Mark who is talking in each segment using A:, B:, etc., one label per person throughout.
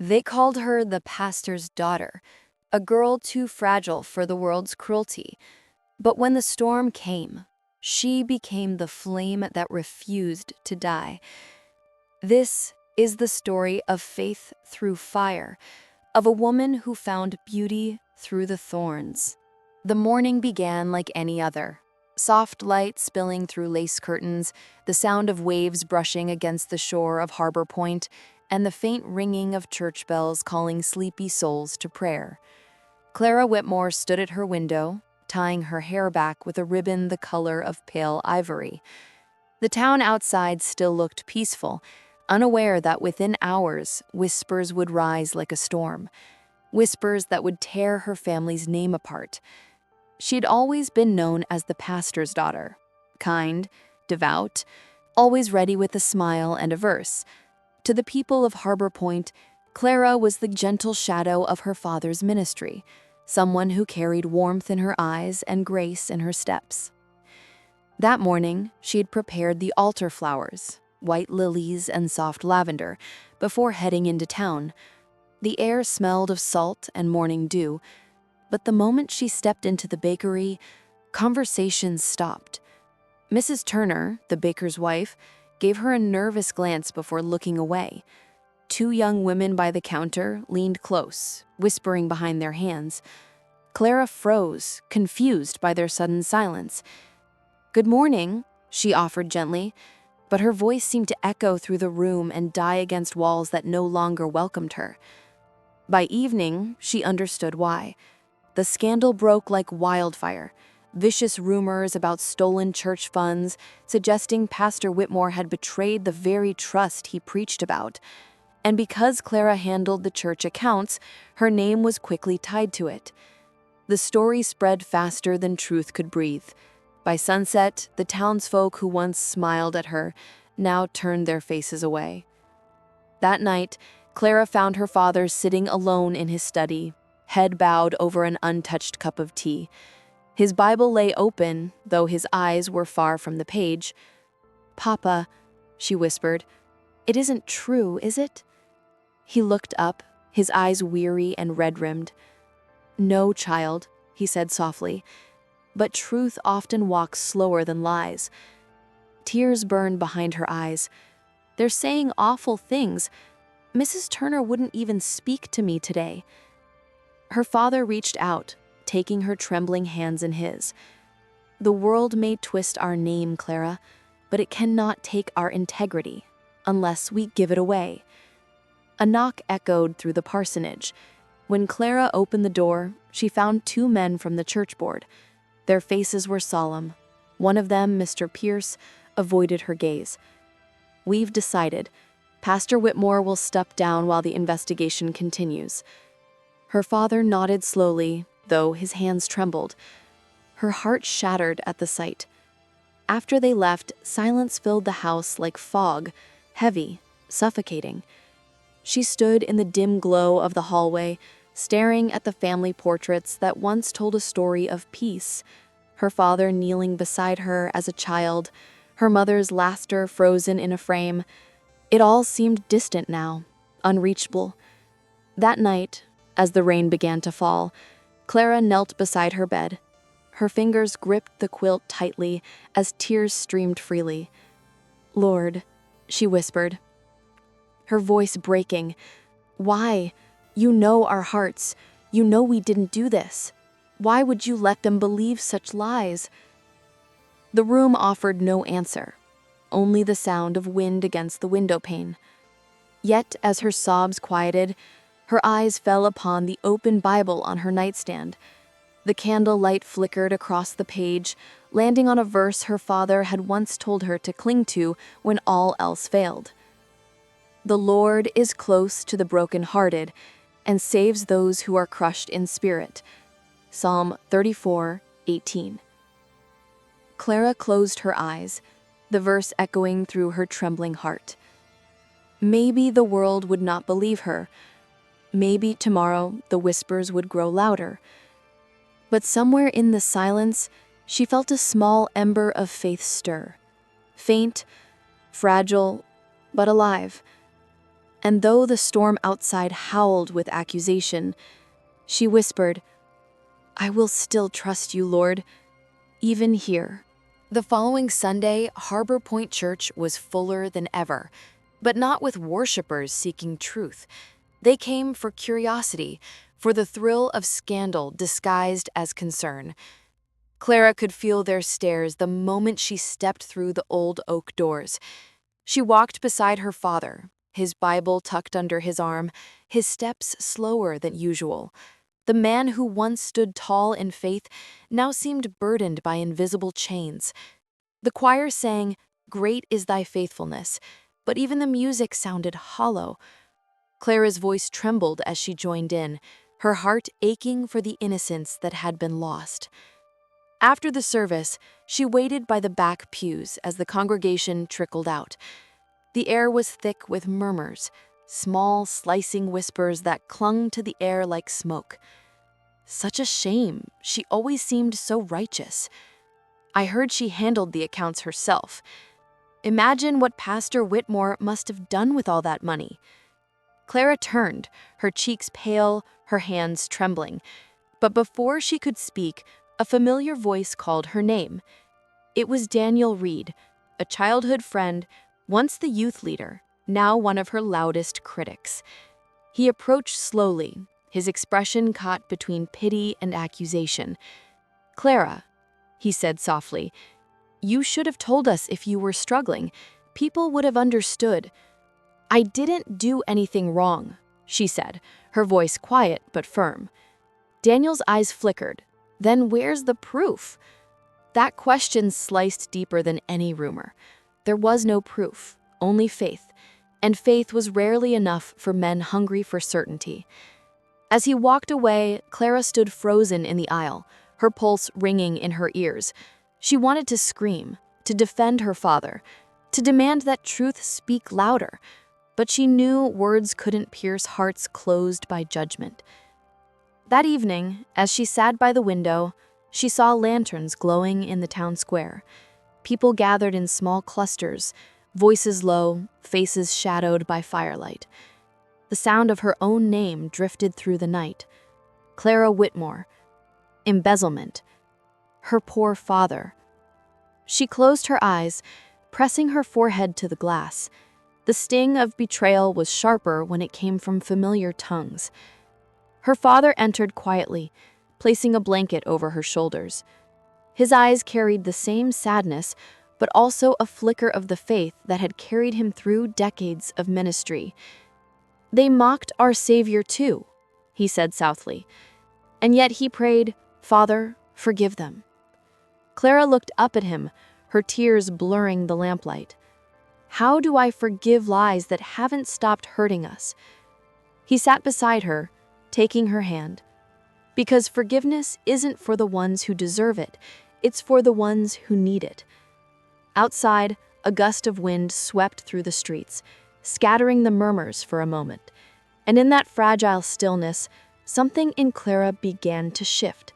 A: They called her the pastor's daughter, a girl too fragile for the world's cruelty. But when the storm came, she became the flame that refused to die. This is the story of faith through fire, of a woman who found beauty through the thorns. The morning began like any other. Soft light spilling through lace curtains, the sound of waves brushing against the shore of Harbor Point, and the faint ringing of church bells calling sleepy souls to prayer. Clara Whitmore stood at her window, tying her hair back with a ribbon the color of pale ivory. The town outside still looked peaceful, unaware that within hours, whispers would rise like a storm. Whispers that would tear her family's name apart. She'd always been known as the pastor's daughter, kind, devout, always ready with a smile and a verse. To the people of Harbor Point, Clara was the gentle shadow of her father's ministry, someone who carried warmth in her eyes and grace in her steps. That morning, she had prepared the altar flowers, white lilies and soft lavender, before heading into town. The air smelled of salt and morning dew, but the moment she stepped into the bakery, conversations stopped. Mrs. Turner, the baker's wife, gave her a nervous glance before looking away. Two young women by the counter leaned close, whispering behind their hands. Clara froze, confused by their sudden silence. "Good morning," she offered gently, but her voice seemed to echo through the room and die against walls that no longer welcomed her. By evening, she understood why. The scandal broke like wildfire. Vicious rumors about stolen church funds, suggesting Pastor Whitmore had betrayed the very trust he preached about. And because Clara handled the church accounts, her name was quickly tied to it. The story spread faster than truth could breathe. By sunset, the townsfolk who once smiled at her now turned their faces away. That night, Clara found her father sitting alone in his study, head bowed over an untouched cup of tea. His Bible lay open, though his eyes were far from the page. "Papa," she whispered, "it isn't true, is it?" He looked up, his eyes weary and red-rimmed. "No, child," he said softly, "but truth often walks slower than lies." Tears burned behind her eyes. "They're saying awful things. Mrs. Turner wouldn't even speak to me today." Her father reached out, taking her trembling hands in his. "The world may twist our name, Clara, but it cannot take our integrity, unless we give it away." A knock echoed through the parsonage. When Clara opened the door, she found two men from the church board. Their faces were solemn. One of them, Mr. Pierce, avoided her gaze. "We've decided. Pastor Whitmore will step down while the investigation continues." Her father nodded slowly, though his hands trembled. Her heart shattered at the sight. After they left, silence filled the house like fog, heavy, suffocating. She stood in the dim glow of the hallway, staring at the family portraits that once told a story of peace. Her father kneeling beside her as a child, her mother's laughter frozen in a frame. It all seemed distant now, unreachable. That night, as the rain began to fall, Clara knelt beside her bed. Her fingers gripped the quilt tightly as tears streamed freely. "Lord," she whispered, her voice breaking, "why? You know our hearts. You know we didn't do this. Why would you let them believe such lies?" The room offered no answer, only the sound of wind against the window pane. Yet, as her sobs quieted, her eyes fell upon the open Bible on her nightstand. The candle light flickered across the page, landing on a verse her father had once told her to cling to when all else failed. "The Lord is close to the brokenhearted and saves those who are crushed in spirit." Psalm 34:18. Clara closed her eyes, the verse echoing through her trembling heart. Maybe the world would not believe her. Maybe tomorrow the whispers would grow louder. But somewhere in the silence, she felt a small ember of faith stir. Faint, fragile, but alive. And though the storm outside howled with accusation, she whispered, "I will still trust you, Lord, even here." The following Sunday, Harbor Point Church was fuller than ever, but not with worshipers seeking truth. They came for curiosity, for the thrill of scandal disguised as concern. Clara could feel their stares the moment she stepped through the old oak doors. She walked beside her father, his Bible tucked under his arm, his steps slower than usual. The man who once stood tall in faith now seemed burdened by invisible chains. The choir sang, "Great is thy faithfulness," but even the music sounded hollow. Clara's voice trembled as she joined in, her heart aching for the innocence that had been lost. After the service, she waited by the back pews as the congregation trickled out. The air was thick with murmurs, small, slicing whispers that clung to the air like smoke. Such a shame, she always seemed so righteous. I heard she handled the accounts herself. Imagine what Pastor Whitmore must have done with all that money. Clara turned, her cheeks pale, her hands trembling. But before she could speak, a familiar voice called her name. It was Daniel Reed, a childhood friend, once the youth leader, now one of her loudest critics. He approached slowly, his expression caught between pity and accusation. "Clara," he said softly, "you should have told us if you were struggling. People would have understood." "I didn't do anything wrong," she said, her voice quiet but firm. Daniel's eyes flickered. "Then where's the proof?" That question sliced deeper than any rumor. There was no proof, only faith, and faith was rarely enough for men hungry for certainty. As he walked away, Clara stood frozen in the aisle, her pulse ringing in her ears. She wanted to scream, to defend her father, to demand that truth speak louder, but she knew words couldn't pierce hearts closed by judgment. That evening, as she sat by the window, she saw lanterns glowing in the town square. People gathered in small clusters, voices low, faces shadowed by firelight. The sound of her own name drifted through the night. Clara Whitmore. Embezzlement. Her poor father. She closed her eyes, pressing her forehead to the glass. The sting of betrayal was sharper when it came from familiar tongues. Her father entered quietly, placing a blanket over her shoulders. His eyes carried the same sadness, but also a flicker of the faith that had carried him through decades of ministry. "They mocked our Savior too," he said southly. And yet he prayed, "Father, forgive them." Clara looked up at him, her tears blurring the lamplight. "How do I forgive lies that haven't stopped hurting us?" He sat beside her, taking her hand. Because forgiveness isn't for the ones who deserve it, it's for the ones who need it. Outside, a gust of wind swept through the streets, scattering the murmurs for a moment. And in that fragile stillness, something in Clara began to shift.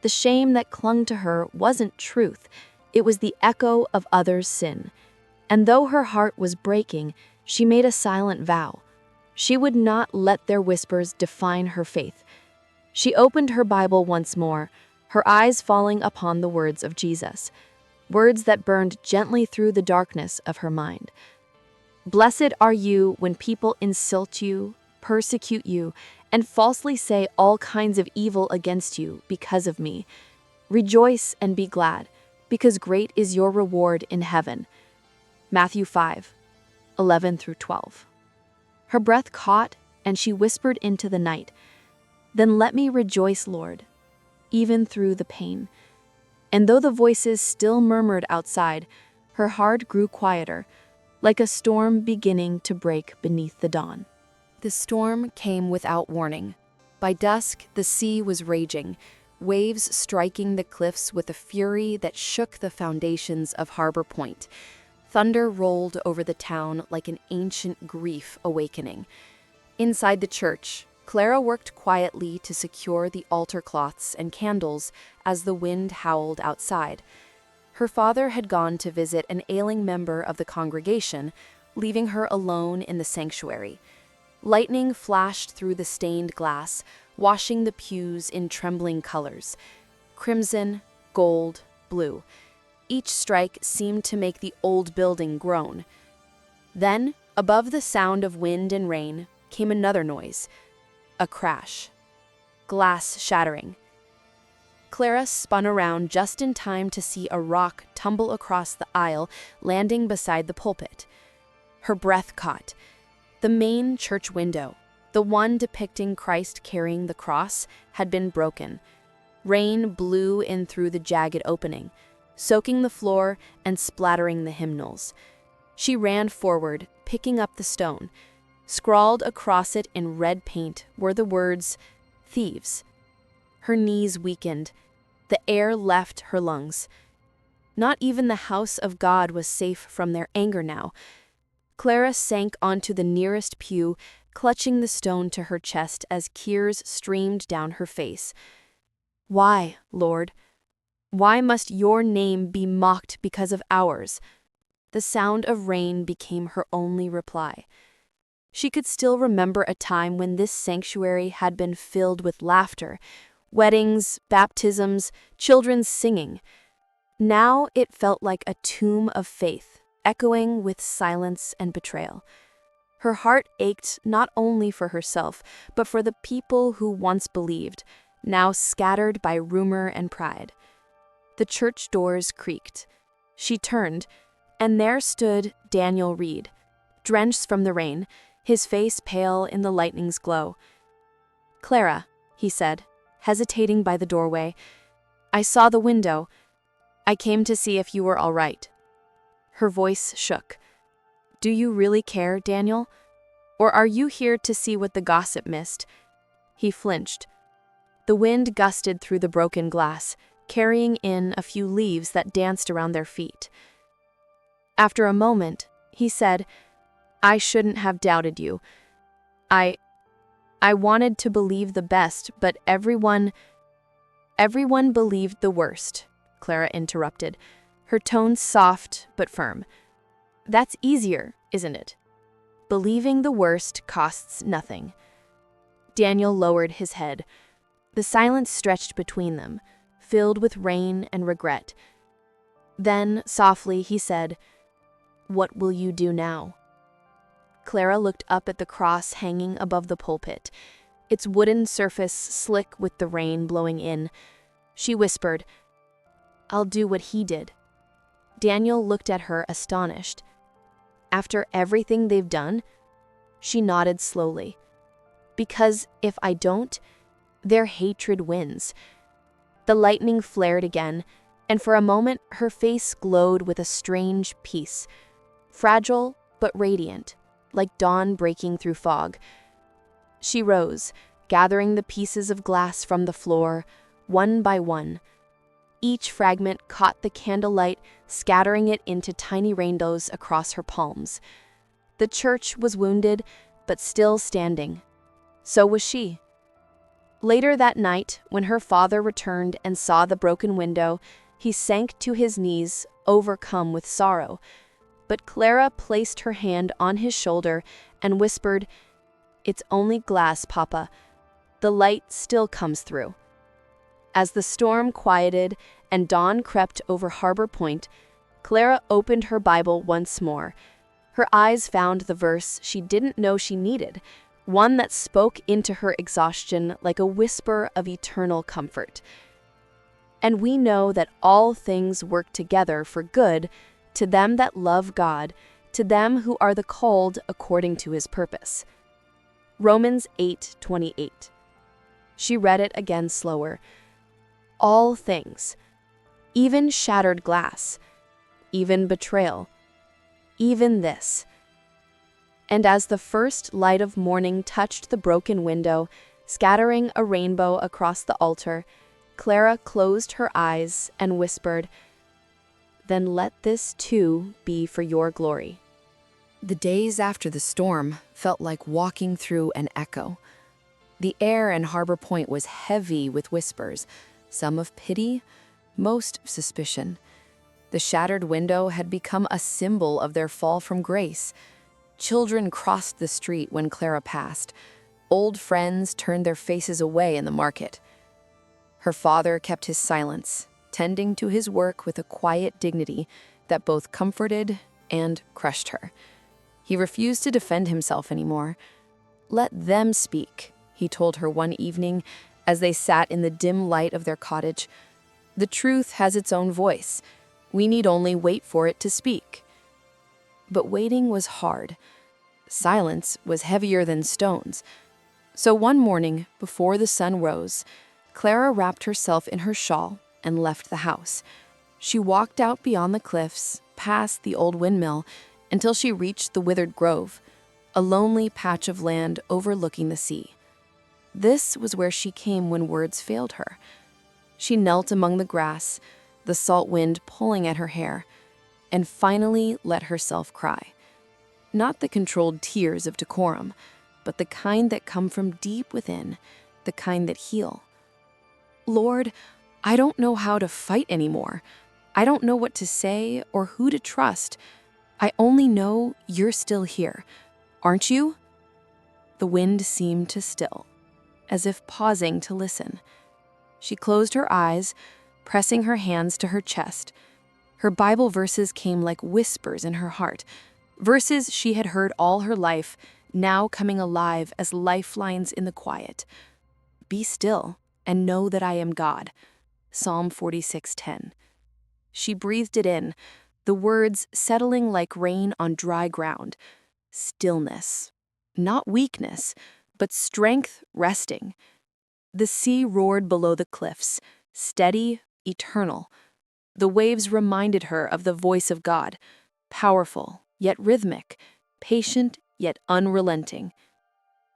A: The shame that clung to her wasn't truth, it was the echo of others' sin. And though her heart was breaking, she made a silent vow. She would not let their whispers define her faith. She opened her Bible once more, her eyes falling upon the words of Jesus, words that burned gently through the darkness of her mind. "Blessed are you when people insult you, persecute you, and falsely say all kinds of evil against you because of me. Rejoice and be glad, because great is your reward in heaven." Matthew 5:11-12. Her breath caught, and she whispered into the night, "Then let me rejoice, Lord, even through the pain." And though the voices still murmured outside, her heart grew quieter, like a storm beginning to break beneath the dawn. The storm came without warning. By dusk, the sea was raging, waves striking the cliffs with a fury that shook the foundations of Harbor Point. Thunder rolled over the town like an ancient grief awakening. Inside the church, Clara worked quietly to secure the altar cloths and candles as the wind howled outside. Her father had gone to visit an ailing member of the congregation, leaving her alone in the sanctuary. Lightning flashed through the stained glass, washing the pews in trembling colors. Crimson, gold, blue. Each strike seemed to make the old building groan. Then, above the sound of wind and rain, came another noise. A crash. Glass shattering. Clara spun around just in time to see a rock tumble across the aisle, landing beside the pulpit. Her breath caught. The main church window, the one depicting Christ carrying the cross, had been broken. Rain blew in through the jagged opening, soaking the floor and splattering the hymnals. She ran forward, picking up the stone. Scrawled across it in red paint were the words, "Thieves." Her knees weakened. The air left her lungs. Not even the house of God was safe from their anger now. Clara sank onto the nearest pew, clutching the stone to her chest as tears streamed down her face. "Why, Lord? Why must your name be mocked because of ours?" The sound of rain became her only reply. She could still remember a time when this sanctuary had been filled with laughter, weddings, baptisms, children singing. Now it felt like a tomb of faith, echoing with silence and betrayal. Her heart ached not only for herself, but for the people who once believed, now scattered by rumor and pride. The church doors creaked. She turned, and there stood Daniel Reed, drenched from the rain, his face pale in the lightning's glow. "Clara," he said, hesitating by the doorway, "I saw the window. I came to see if you were all right." Her voice shook. "Do you really care, Daniel? Or are you here to see what the gossip missed?" He flinched. The wind gusted through the broken glass, carrying in a few leaves that danced around their feet. After a moment, he said, "I shouldn't have doubted you. I wanted to believe the best, but everyone believed the worst," Clara interrupted, her tone soft but firm. "That's easier, isn't it? Believing the worst costs nothing." Daniel lowered his head. The silence stretched between them, filled with rain and regret. Then, softly, he said, "What will you do now?" Clara looked up at the cross hanging above the pulpit, its wooden surface slick with the rain blowing in. She whispered, "I'll do what he did." Daniel looked at her astonished. "After everything they've done?" She nodded slowly. "Because if I don't, their hatred wins." The lightning flared again, and for a moment her face glowed with a strange peace, fragile but radiant, like dawn breaking through fog. She rose, gathering the pieces of glass from the floor, one by one. Each fragment caught the candlelight, scattering it into tiny rainbows across her palms. The church was wounded, but still standing. So was she. Later that night, when her father returned and saw the broken window, he sank to his knees, overcome with sorrow. But Clara placed her hand on his shoulder and whispered, "It's only glass, Papa. The light still comes through." As the storm quieted and dawn crept over Harbor Point, Clara opened her Bible once more. Her eyes found the verse she didn't know she needed, one that spoke into her exhaustion like a whisper of eternal comfort. "And we know that all things work together for good to them that love God, to them who are the called according to his purpose." Romans 8:28. She read it again slower. All things, even shattered glass, even betrayal, even this. And as the first light of morning touched the broken window, scattering a rainbow across the altar, Clara closed her eyes and whispered, "Then let this too be for your glory." The days after the storm felt like walking through an echo. The air in Harbor Point was heavy with whispers, some of pity, most of suspicion. The shattered window had become a symbol of their fall from grace. Children crossed the street when Clara passed. Old friends turned their faces away in the market. Her father kept his silence, tending to his work with a quiet dignity that both comforted and crushed her. He refused to defend himself anymore. "Let them speak," he told her one evening as they sat in the dim light of their cottage. "The truth has its own voice. We need only wait for it to speak." But waiting was hard. Silence was heavier than stones. So one morning, before the sun rose, Clara wrapped herself in her shawl and left the house. She walked out beyond the cliffs, past the old windmill, until she reached the withered grove, a lonely patch of land overlooking the sea. This was where she came when words failed her. She knelt among the grass, the salt wind pulling at her hair, and finally let herself cry. Not the controlled tears of decorum, but the kind that come from deep within, the kind that heal. "Lord, I don't know how to fight anymore. I don't know what to say or who to trust. I only know you're still here. Aren't you?" The wind seemed to still, as if pausing to listen. She closed her eyes, pressing her hands to her chest. Her Bible verses came like whispers in her heart, verses she had heard all her life, now coming alive as lifelines in the quiet. "Be still and know that I am God." Psalm 46:10. She breathed it in, the words settling like rain on dry ground. Stillness. Not weakness, but strength resting. The sea roared below the cliffs, steady, eternal. The waves reminded her of the voice of God, powerful yet rhythmic, patient yet unrelenting.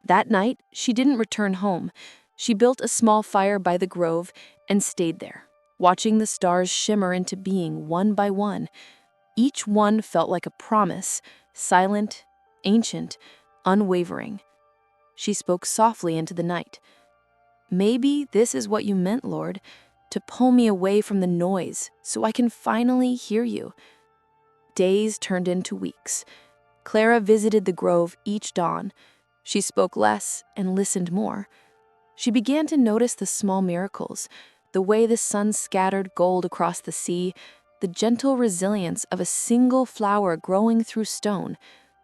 A: That night, she didn't return home. She built a small fire by the grove and stayed there, watching the stars shimmer into being one by one. Each one felt like a promise, silent, ancient, unwavering. She spoke softly into the night. "Maybe this is what you meant, Lord, to pull me away from the noise so I can finally hear you." Days turned into weeks. Clara visited the grove each dawn. She spoke less and listened more. She began to notice the small miracles, the way the sun scattered gold across the sea, the gentle resilience of a single flower growing through stone,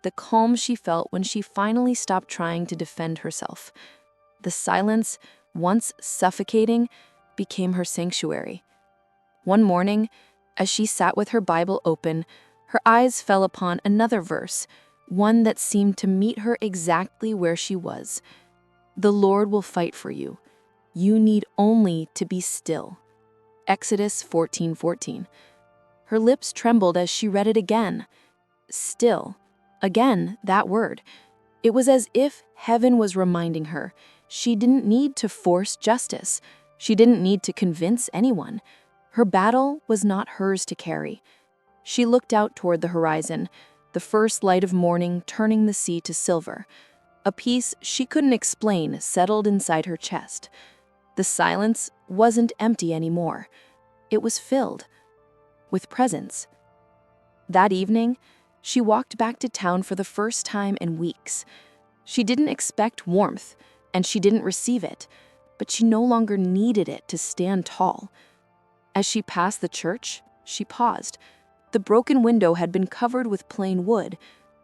A: the calm she felt when she finally stopped trying to defend herself. The silence, once suffocating, became her sanctuary. One morning, as she sat with her Bible open, her eyes fell upon another verse, one that seemed to meet her exactly where she was. "The Lord will fight for you. You need only to be still." Exodus 14:14. Her lips trembled as she read it again. Still. Again, that word. It was as if heaven was reminding her she didn't need to force justice. She didn't need to convince anyone. Her battle was not hers to carry. She looked out toward the horizon, the first light of morning turning the sea to silver. A peace she couldn't explain settled inside her chest. The silence wasn't empty anymore. It was filled with presence. That evening, she walked back to town for the first time in weeks. She didn't expect warmth, and she didn't receive it, but she no longer needed it to stand tall. As she passed the church, she paused. The broken window had been covered with plain wood,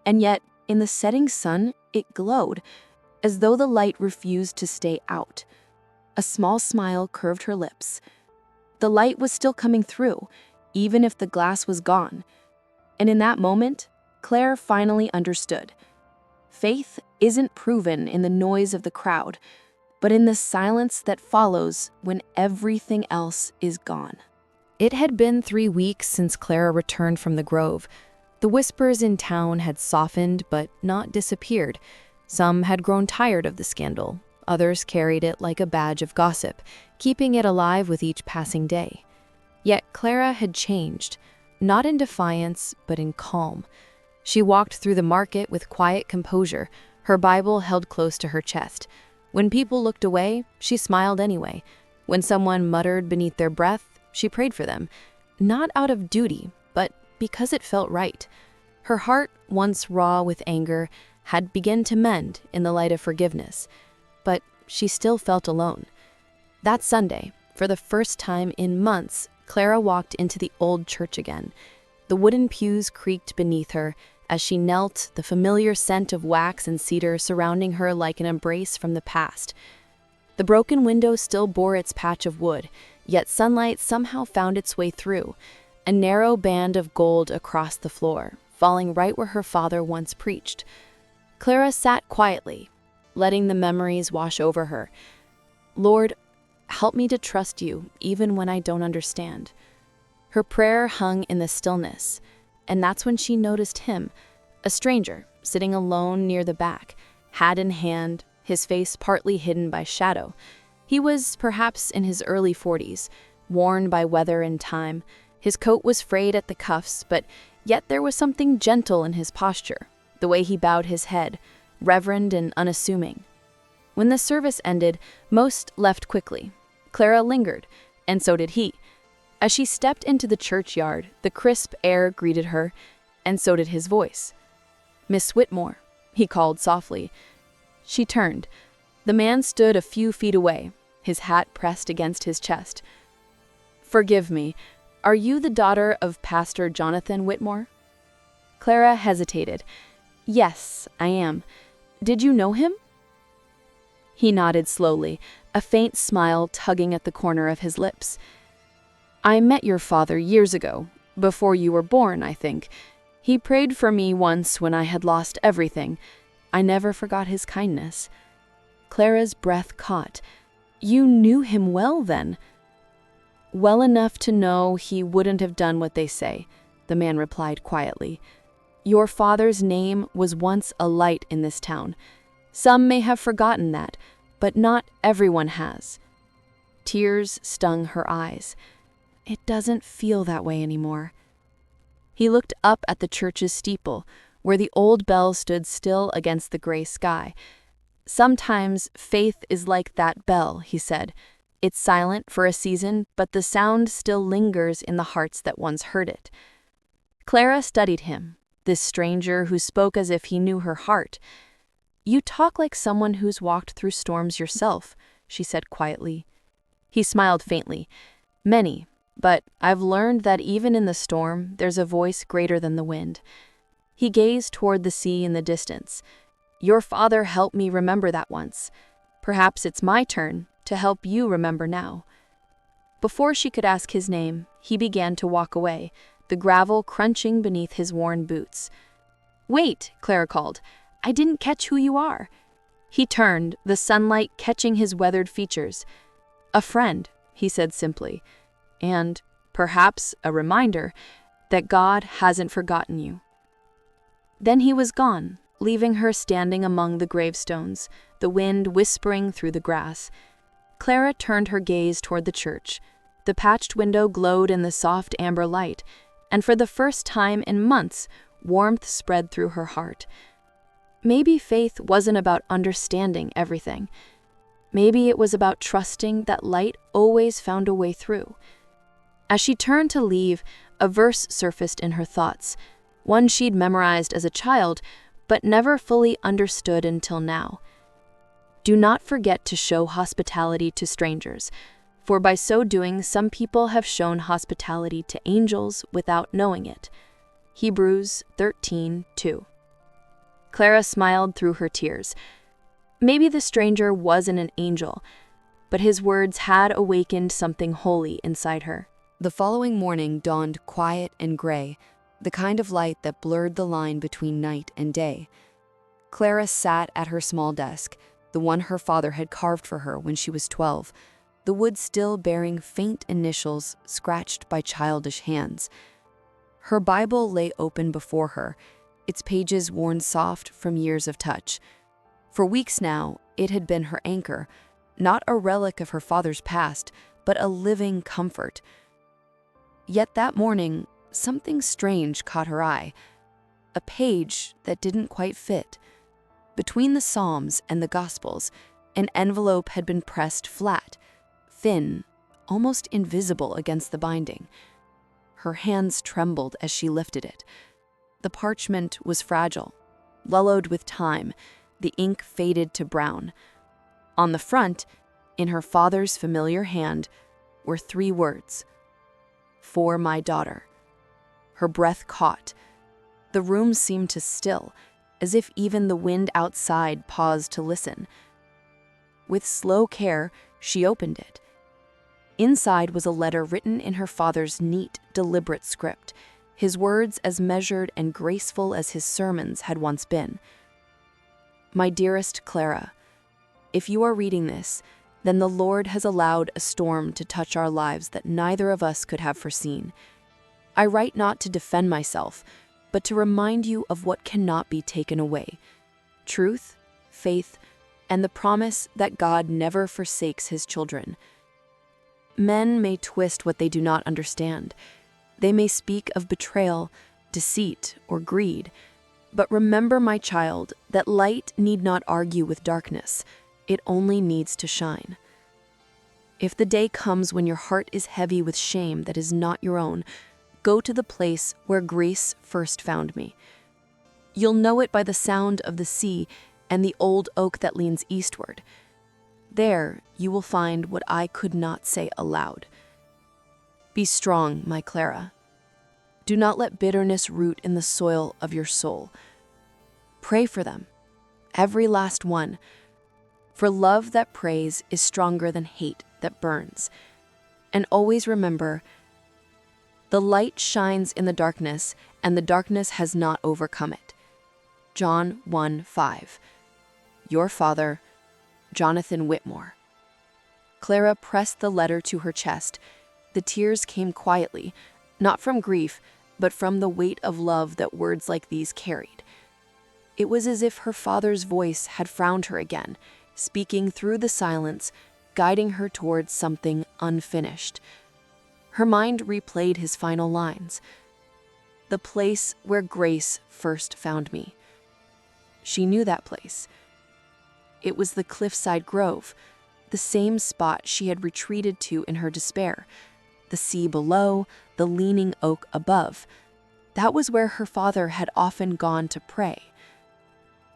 A: and yet, in the setting sun, it glowed, as though the light refused to stay out. A small smile curved her lips. The light was still coming through, even if the glass was gone. And in that moment, Claire finally understood. Faith isn't proven in the noise of the crowd, but in the silence that follows when everything else is gone. It had been 3 weeks since Clara returned from the grove. The whispers in town had softened but not disappeared. Some had grown tired of the scandal. Others carried it like a badge of gossip, keeping it alive with each passing day. Yet Clara had changed, not in defiance, but in calm. She walked through the market with quiet composure, her Bible held close to her chest. When people looked away, she smiled anyway. When someone muttered beneath their breath, she prayed for them, not out of duty, but because it felt right. Her heart, once raw with anger, had begun to mend in the light of forgiveness, but she still felt alone. That Sunday, for the first time in months, Clara walked into the old church again. The wooden pews creaked beneath her as she knelt, the familiar scent of wax and cedar surrounding her like an embrace from the past. The broken window still bore its patch of wood, yet sunlight somehow found its way through, a narrow band of gold across the floor, falling right where her father once preached. Clara sat quietly, letting the memories wash over her. Lord, help me to trust you even when I don't understand. Her prayer hung in the stillness, and that's when she noticed him, a stranger, sitting alone near the back, hat in hand, his face partly hidden by shadow. He was perhaps in his early 40s, worn by weather and time. His coat was frayed at the cuffs, but yet there was something gentle in his posture, the way he bowed his head, reverent and unassuming. When the service ended, most left quickly. Clara lingered, and so did he. As she stepped into the churchyard, the crisp air greeted her, and so did his voice. "Miss Whitmore," he called softly. She turned. The man stood a few feet away, his hat pressed against his chest. "Forgive me, are you the daughter of Pastor Jonathan Whitmore?" Clara hesitated. "Yes, I am. Did you know him?" He nodded slowly, a faint smile tugging at the corner of his lips. "I met your father years ago, before you were born, I think. He prayed for me once when I had lost everything. I never forgot his kindness." Clara's breath caught. "You knew him well, then?" "Well enough to know he wouldn't have done what they say," the man replied quietly. "Your father's name was once a light in this town. Some may have forgotten that, but not everyone has." Tears stung her eyes. "It doesn't feel that way anymore." He looked up at the church's steeple, where the old bell stood still against the gray sky. "Sometimes faith is like that bell," he said. "It's silent for a season, but the sound still lingers in the hearts that once heard it." Clara studied him, this stranger who spoke as if he knew her heart. "You talk like someone who's walked through storms yourself," she said quietly. He smiled faintly. "Many, but I've learned that even in the storm, there's a voice greater than the wind." He gazed toward the sea in the distance. "Your father helped me remember that once. Perhaps it's my turn to help you remember now." Before she could ask his name, he began to walk away, the gravel crunching beneath his worn boots. "Wait," Clara called. "I didn't catch who you are." He turned, the sunlight catching his weathered features. "A friend," he said simply, "and perhaps a reminder that God hasn't forgotten you." Then he was gone, leaving her standing among the gravestones, the wind whispering through the grass. Clara turned her gaze toward the church. The patched window glowed in the soft amber light, and for the first time in months, warmth spread through her heart. Maybe faith wasn't about understanding everything. Maybe it was about trusting that light always found a way through. As she turned to leave, a verse surfaced in her thoughts, one she'd memorized as a child, but never fully understood until now. "Do not forget to show hospitality to strangers, for by so doing some people have shown hospitality to angels without knowing it." Hebrews 13:2. Clara smiled through her tears. Maybe the stranger wasn't an angel, but his words had awakened something holy inside her. The following morning dawned quiet and gray, the kind of light that blurred the line between night and day. Clara sat at her small desk, the one her father had carved for her when she was 12, the wood still bearing faint initials scratched by childish hands. Her Bible lay open before her, its pages worn soft from years of touch. For weeks now, it had been her anchor, not a relic of her father's past, but a living comfort. Yet that morning, something strange caught her eye, a page that didn't quite fit. Between the Psalms and the Gospels, an envelope had been pressed flat, thin, almost invisible against the binding. Her hands trembled as she lifted it. The parchment was fragile, yellowed with time, the ink faded to brown. On the front, in her father's familiar hand, were 3 words: "For my daughter." Her breath caught. The room seemed to still, as if even the wind outside paused to listen. With slow care, she opened it. Inside was a letter written in her father's neat, deliberate script, his words as measured and graceful as his sermons had once been. "My dearest Clara, if you are reading this, then the Lord has allowed a storm to touch our lives that neither of us could have foreseen. I write not to defend myself, but to remind you of what cannot be taken away: truth, faith, and the promise that God never forsakes his children. Men may twist what they do not understand. They may speak of betrayal, deceit, or greed. But remember, my child, that light need not argue with darkness. It only needs to shine. If the day comes when your heart is heavy with shame that is not your own, go to the place where grace first found me. You'll know it by the sound of the sea and the old oak that leans eastward. There you will find what I could not say aloud. Be strong, my Clara. Do not let bitterness root in the soil of your soul. Pray for them, every last one, for love that prays is stronger than hate that burns. And always remember, the light shines in the darkness, and the darkness has not overcome it." John 1:5. Your father, Jonathan Whitmore. Clara pressed the letter to her chest. The tears came quietly, not from grief, but from the weight of love that words like these carried. It was as if her father's voice had found her again, speaking through the silence, guiding her towards something unfinished. Her mind replayed his final lines: "The place where grace first found me." She knew that place. It was the cliffside grove, the same spot she had retreated to in her despair. The sea below, the leaning oak above. That was where her father had often gone to pray.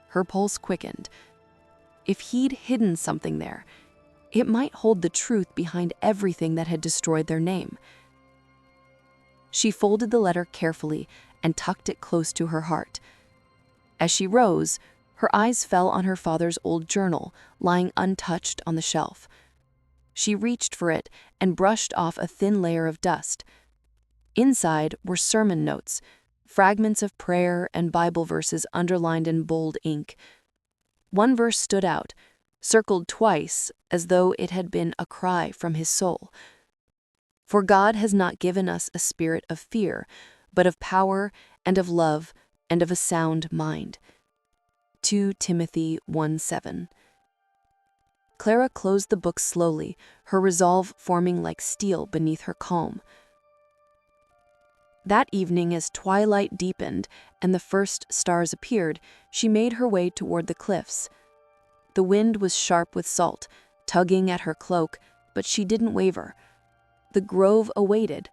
A: Her pulse quickened. If he'd hidden something there, it might hold the truth behind everything that had destroyed their name. She folded the letter carefully and tucked it close to her heart. As she rose, her eyes fell on her father's old journal, lying untouched on the shelf. She reached for it and brushed off a thin layer of dust. Inside were sermon notes, fragments of prayer and Bible verses underlined in bold ink. One verse stood out, circled twice as though it had been a cry from his soul. "For God has not given us a spirit of fear, but of power and of love and of a sound mind." 2 Timothy 1:7. Clara closed the book slowly, her resolve forming like steel beneath her calm. That evening, as twilight deepened and the first stars appeared, she made her way toward the cliffs. The wind was sharp with salt, tugging at her cloak, but she didn't waver. The grove awaited,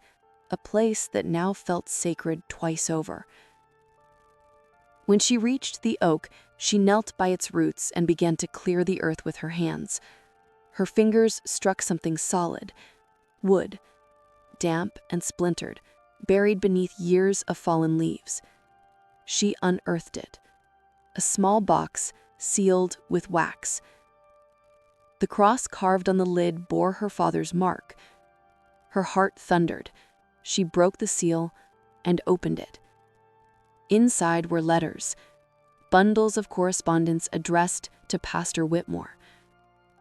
A: a place that now felt sacred twice over. When she reached the oak, she knelt by its roots and began to clear the earth with her hands. Her fingers struck something solid, wood, damp and splintered, buried beneath years of fallen leaves. She unearthed it, a small box sealed with wax. The cross carved on the lid bore her father's mark. Her heart thundered. She broke the seal and opened it. Inside were letters, bundles of correspondence addressed to Pastor Whitmore,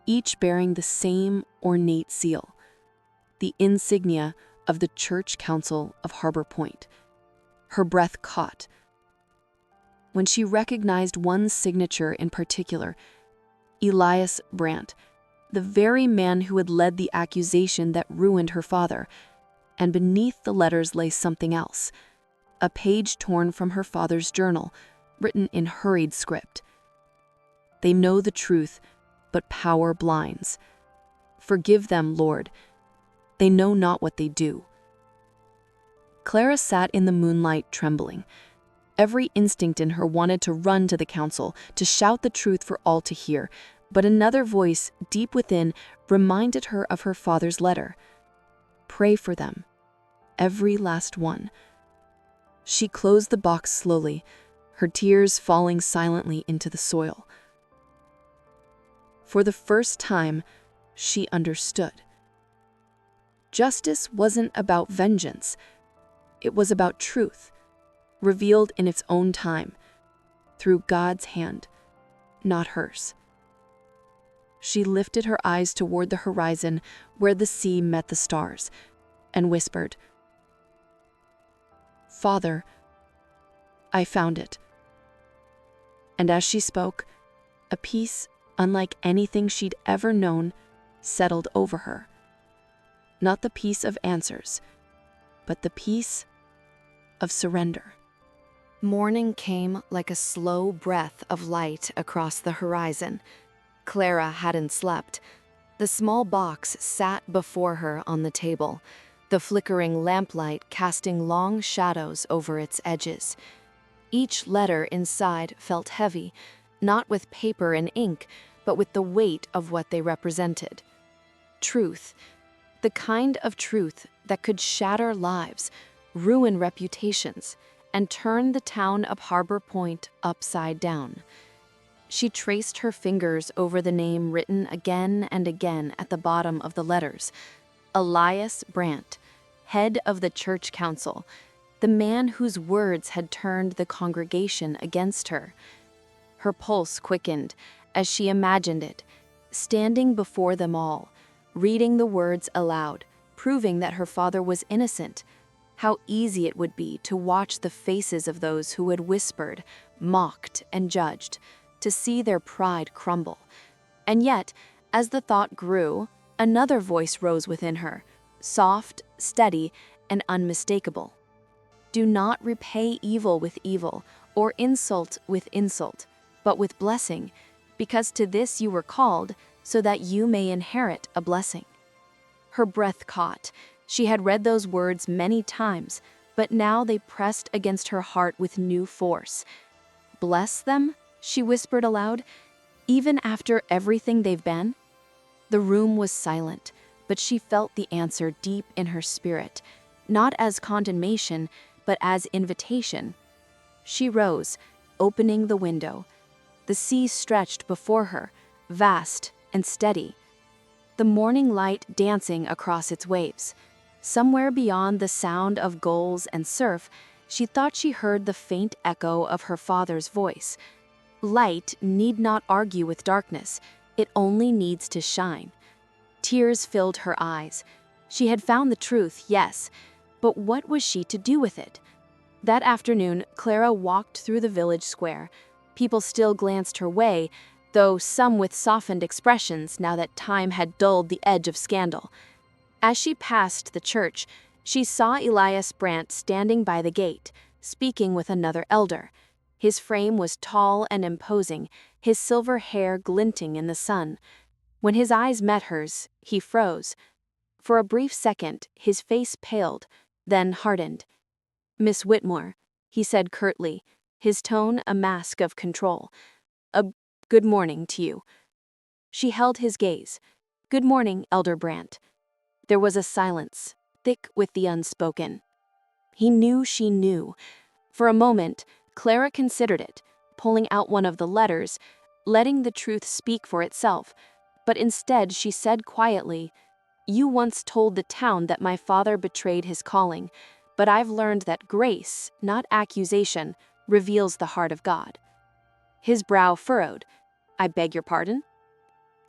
A: each bearing the same ornate seal, the insignia of the Church Council of Harbor Point. Her breath caught. When she recognized one signature in particular, Elias Brandt, the very man who had led the accusation that ruined her father, and beneath the letters lay something else, a page torn from her father's journal, written in hurried script. "They know the truth, but power blinds. Forgive them, Lord. They know not what they do." Clara sat in the moonlight trembling.
B: Every instinct in her wanted to run to the council, to shout the truth for all to hear, but another voice, deep within, reminded her of her father's letter. Pray for them. Every last one. She closed the box slowly, her tears falling silently into the soil. For the first time, she understood. Justice wasn't about vengeance. It was about truth, revealed in its own time, through God's hand, not hers. She lifted her eyes toward the horizon where the sea met the stars, and whispered, "Father, I found it." And as she spoke, a peace unlike anything she'd ever known settled over her. Not the peace of answers, but the peace of surrender.
A: Morning came like a slow breath of light across the horizon. Clara hadn't slept. The small box sat before her on the table, the flickering lamplight casting long shadows over its edges. Each letter inside felt heavy, not with paper and ink, but with the weight of what they represented. Truth. The kind of truth that could shatter lives, ruin reputations, and turn the town of Harbor Point upside down. She traced her fingers over the name written again and again at the bottom of the letters. Elias Brandt, head of the church council, the man whose words had turned the congregation against her. Her pulse quickened as she imagined it, standing before them all, reading the words aloud, proving that her father was innocent. How easy it would be to watch the faces of those who had whispered, mocked, and judged, to see their pride crumble. And yet, as the thought grew, another voice rose within her, soft, steady, and unmistakable. Do not repay evil with evil, or insult with insult, but with blessing, because to this you were called, so that you may inherit a blessing. Her breath caught. She had read those words many times, but now they pressed against her heart with new force. Bless them, she whispered aloud, even after everything they've been? The room was silent, but she felt the answer deep in her spirit, not as condemnation, but as invitation. She rose, opening the window. The sea stretched before her, vast and steady, the morning light dancing across its waves. Somewhere beyond the sound of gulls and surf, she thought she heard the faint echo of her father's voice. Light need not argue with darkness, it only needs to shine. Tears filled her eyes. She had found the truth, yes, but what was she to do with it? That afternoon, Clara walked through the village square. People still glanced her way, though some with softened expressions now that time had dulled the edge of scandal. As she passed the church, she saw Elias Brandt standing by the gate, speaking with another elder. His frame was tall and imposing, his silver hair glinting in the sun. When his eyes met hers, he froze. For a brief second, his face paled, then hardened. "Miss Whitmore," he said curtly, his tone a mask of control. "A good morning to you." She held his gaze. "Good morning, Elder Brandt." There was a silence, thick with the unspoken. He knew she knew. For a moment, Clara considered it, pulling out one of the letters, letting the truth speak for itself. But instead she said quietly, "You once told the town that my father betrayed his calling, but I've learned that grace, not accusation, reveals the heart of God." His brow furrowed. "I beg your pardon?"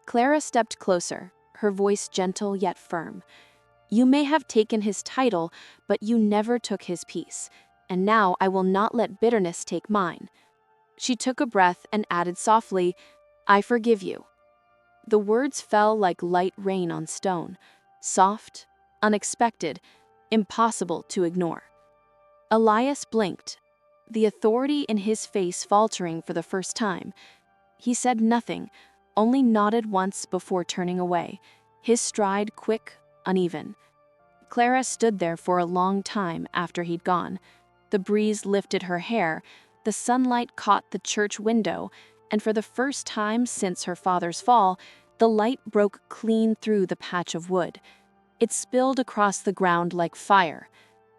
A: Clara stepped closer, her voice gentle yet firm. "You may have taken his title, but you never took his peace, and now I will not let bitterness take mine." She took a breath and added softly, "I forgive you." The words fell like light rain on stone, soft, unexpected, impossible to ignore. Elias blinked, the authority in his face faltering for the first time. He said nothing, only nodded once before turning away, his stride quick, uneven. Clara stood there for a long time after he'd gone.
B: The breeze lifted her hair, the sunlight caught the church window, and for the first time since her father's fall, the light broke clean through the patch of wood. It spilled across the ground like fire,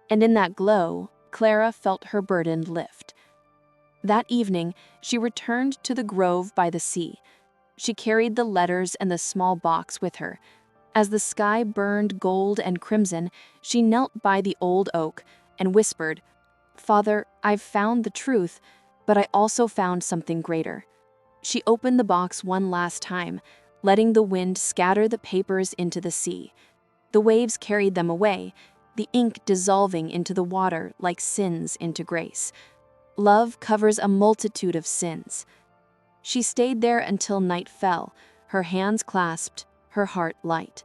B: and in that glow, Clara felt her burden lift. That evening, she returned to the grove by the sea. She carried the letters and the small box with her. As the sky burned gold and crimson, she knelt by the old oak and whispered, "Father, I've found the truth, but I also found something greater." She opened the box one last time, letting the wind scatter the papers into the sea. The waves carried them away, the ink dissolving into the water like sins into grace. Love covers a multitude of sins. She stayed there until night fell, her hands clasped, her heart light.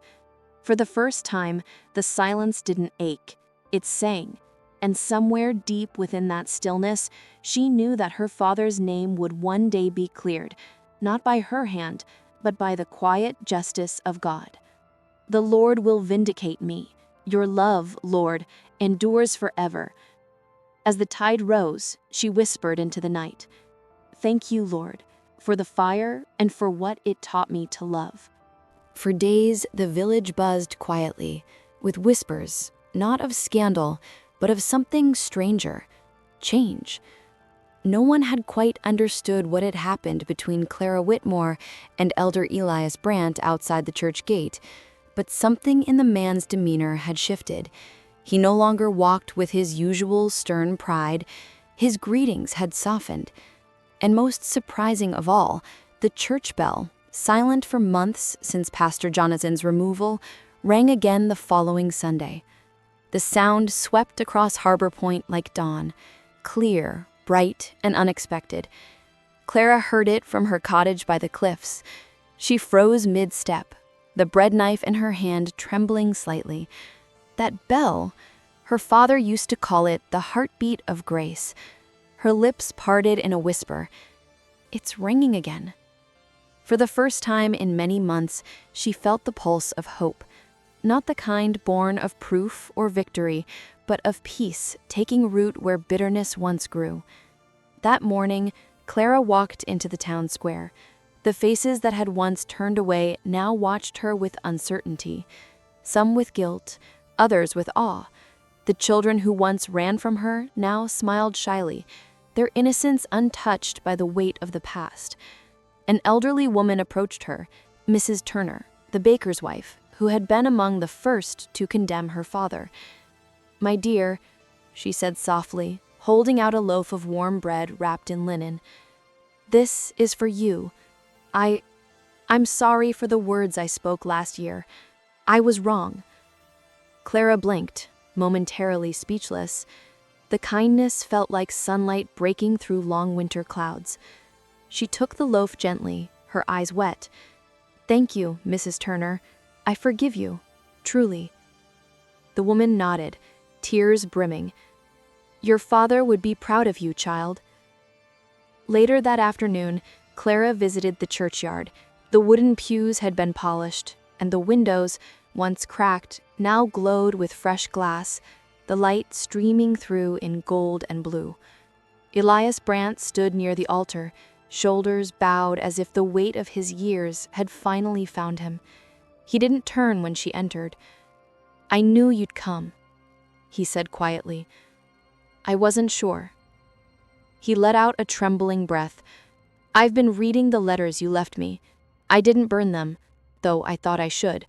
B: For the first time, the silence didn't ache, it sang, and somewhere deep within that stillness, she knew that her father's name would one day be cleared, not by her hand, but by the quiet justice of God. "The Lord will vindicate me. Your love, Lord, endures forever." As the tide rose, she whispered into the night, "Thank you, Lord, for the fire and for what it taught me to love."
A: For days, the village buzzed quietly, with whispers, not of scandal, but of something stranger, change. No one had quite understood what had happened between Clara Whitmore and Elder Elias Brandt outside the church gate, but something in the man's demeanor had shifted. He no longer walked with his usual stern pride. His greetings had softened. And most surprising of all, the church bell, silent for months since Pastor Jonathan's removal, rang again the following Sunday. The sound swept across Harbor Point like dawn, clear, bright, and unexpected. Clara heard it from her cottage by the cliffs. She froze mid-step, the bread knife in her hand trembling slightly. That bell, her father used to call it the heartbeat of grace. Her lips parted in a whisper. It's ringing again. For the first time in many months, she felt the pulse of hope, not the kind born of proof or victory, but of peace taking root where bitterness once grew. That morning, Clara walked into the town square. The faces that had once turned away now watched her with uncertainty, some with guilt, others with awe. The children who once ran from her now smiled shyly, their innocence untouched by the weight of the past. An elderly woman approached her, Mrs. Turner, the baker's wife, who had been among the first to condemn her father. "My dear," she said softly, holding out a loaf of warm bread wrapped in linen, "this is for you. I'm sorry for the words I spoke last year. I was wrong." Clara blinked, momentarily speechless. The kindness felt like sunlight breaking through long winter clouds. She took the loaf gently, her eyes wet. "Thank you, Mrs. Turner. I forgive you, truly." The woman nodded, tears brimming. "Your father would be proud of you, child." Later that afternoon, Clara visited the churchyard. The wooden pews had been polished, and the windows, once cracked, now glowed with fresh glass, the light streaming through in gold and blue. Elias Brandt stood near the altar, shoulders bowed as if the weight of his years had finally found him. He didn't turn when she entered. "I knew you'd come," he said quietly. "I wasn't sure." He let out a trembling breath. "I've been reading the letters you left me. I didn't burn them, though I thought I should.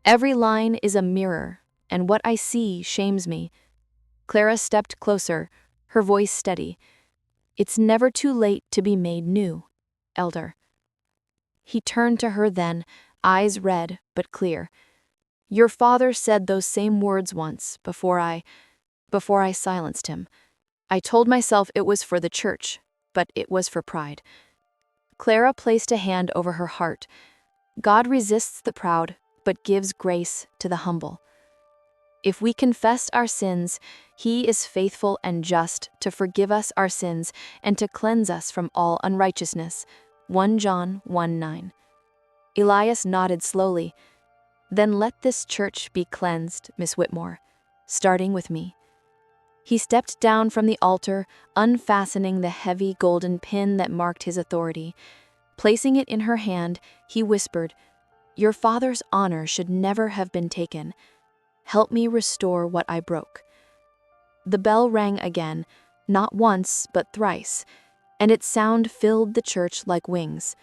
A: Every line is a mirror, and what I see shames me." Clara stepped closer, her voice steady. "It's never too late to be made new, Elder." He turned to her then, eyes red but clear. "Your father said those same words once, before I silenced him. I told myself it was for the church, but it was for pride." Clara placed a hand over her heart. "God resists the proud, but gives grace to the humble. If we confess our sins, He is faithful and just to forgive us our sins and to cleanse us from all unrighteousness." 1 John 1:9. Elias nodded slowly. "Then let this church be cleansed, Miss Whitmore, starting with me." He stepped down from the altar, unfastening the heavy golden pin that marked his authority. Placing it in her hand, he whispered, "Your father's honor should never have been taken. Help me restore what I broke." The bell rang again, not once but thrice, and its sound filled the church like wings.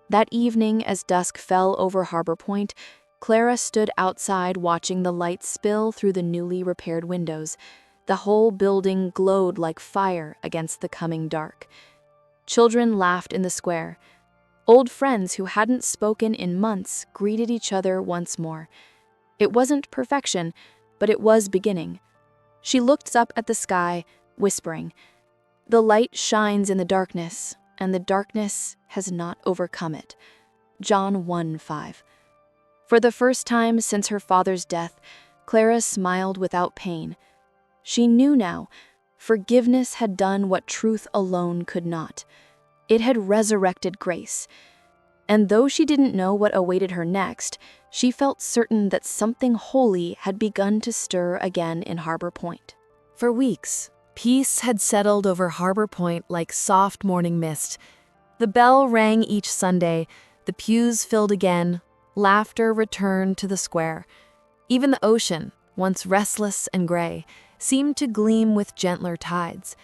A: That evening, as dusk fell over Harbor Point, Clara stood outside watching the light spill through the newly repaired windows. The whole building glowed like fire against the coming dark. Children laughed in the square. Old friends who hadn't spoken in months greeted each other once more. It wasn't perfection, but it was beginning. She looked up at the sky, whispering, "The light shines in the darkness, and the darkness has not overcome it." John 1:5. For the first time since her father's death, Clara smiled without pain. She knew now, forgiveness had done what truth alone could not. It had resurrected grace. And though she didn't know what awaited her next, she felt certain that something holy had begun to stir again in Harbor Point. For weeks, peace had settled over Harbor Point like soft morning mist. The bell rang each Sunday, the pews filled again, laughter returned to the square. Even the ocean, once restless and gray, seemed to gleam with gentler tides.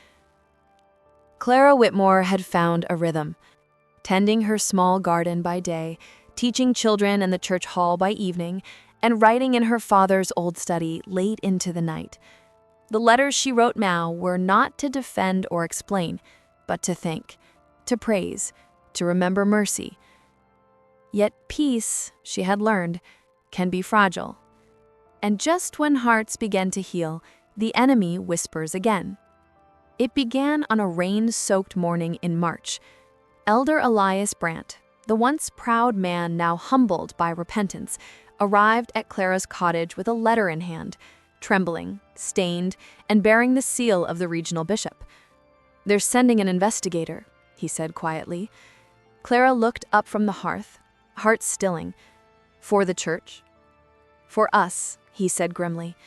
A: Clara Whitmore had found a rhythm. Tending her small garden by day, teaching children in the church hall by evening, and writing in her father's old study late into the night. The letters she wrote now were not to defend or explain, but to think, to praise, to remember mercy. Yet peace, she had learned, can be fragile. And just when hearts begin to heal, the enemy whispers again. It began on a rain-soaked morning in March. Elder Elias Brandt, the once proud man now humbled by repentance, arrived at Clara's cottage with a letter in hand, trembling, stained, and bearing the seal of the regional bishop. "They're sending an investigator," he said quietly. Clara looked up from the hearth, heart stilling. "For the church?" "For us," he said grimly.